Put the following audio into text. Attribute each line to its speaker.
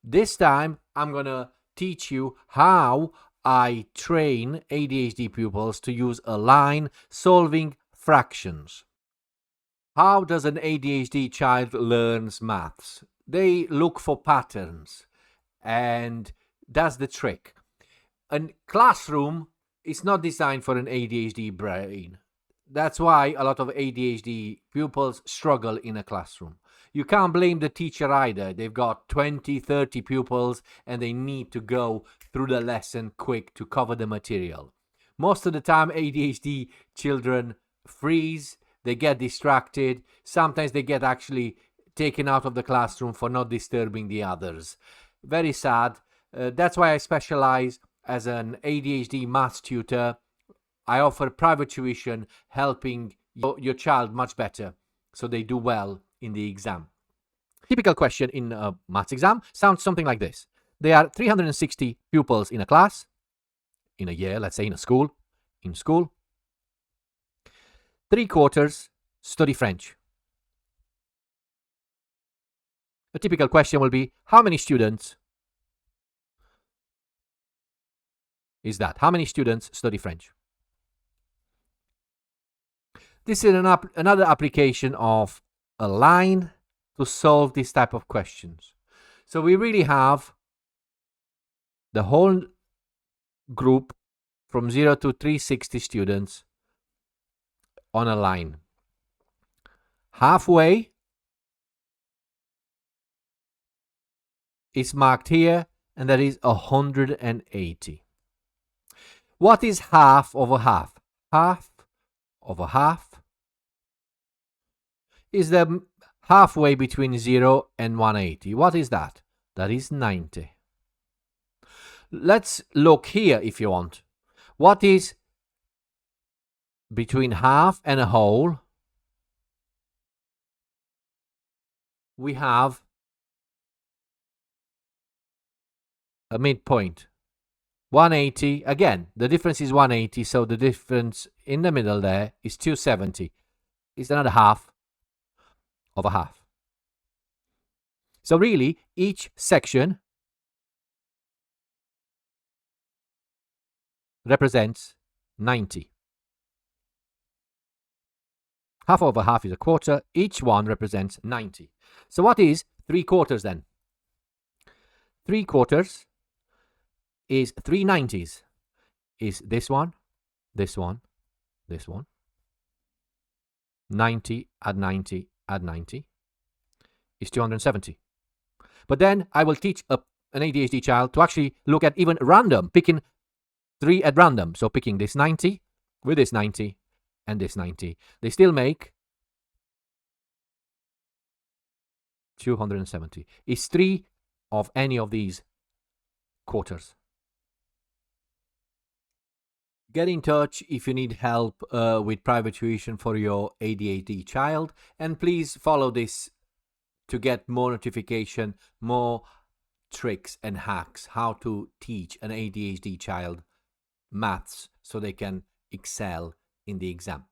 Speaker 1: This time, I'm gonna teach you how I train ADHD pupils to use align solving fractions. How does an ADHD child learns maths? They look for patterns, and that's the trick. A classroom is not designed for an ADHD brain. That's why a lot of ADHD pupils struggle in a classroom. You can't blame the teacher either. They've got 20, 30 pupils and they need to go through the lesson quick to cover the material. Most of the time, ADHD children freeze, they get distracted. Sometimes they get actually taken out of the classroom for not disturbing the others. Very sad. That's why I specialize as an ADHD maths tutor. I offer private tuition, helping your child much better so they do well in the exam. Typical question in a maths exam sounds something like this. There are 360 pupils in a class, in a year, let's say in a school. In school, 3/4 study French. A typical question will be, how many students is that? How many students study French? This is another application of align to solve this type of questions. So we really have the whole group from 0 to 360 students on a line. Halfway is marked here, and that is 180. What is half over half? Half over half is the halfway between 0 and 180. What is that? That is 90. Let's look here if you want. What is between half and a whole? We have a midpoint. 180, again, the difference is 180, so the difference in the middle there is 270. It's another half of a half. So really, each section represents 90. Half over half is a quarter. Each one represents 90. So what is 3/4 then? 3/4 is 3 90s. Is this one, this one, this one. 90 add 90 add 90 is 270. But then I will teach an ADHD child to actually look at even random, picking 3 at random. So picking this 90 with this 90 and this 90. They still make 270. Is 3 of any of these quarters. Get in touch if you need help with private tuition for your ADHD child, and please follow this to get more notification, more tricks and hacks how to teach an ADHD child maths so they can excel in the exam.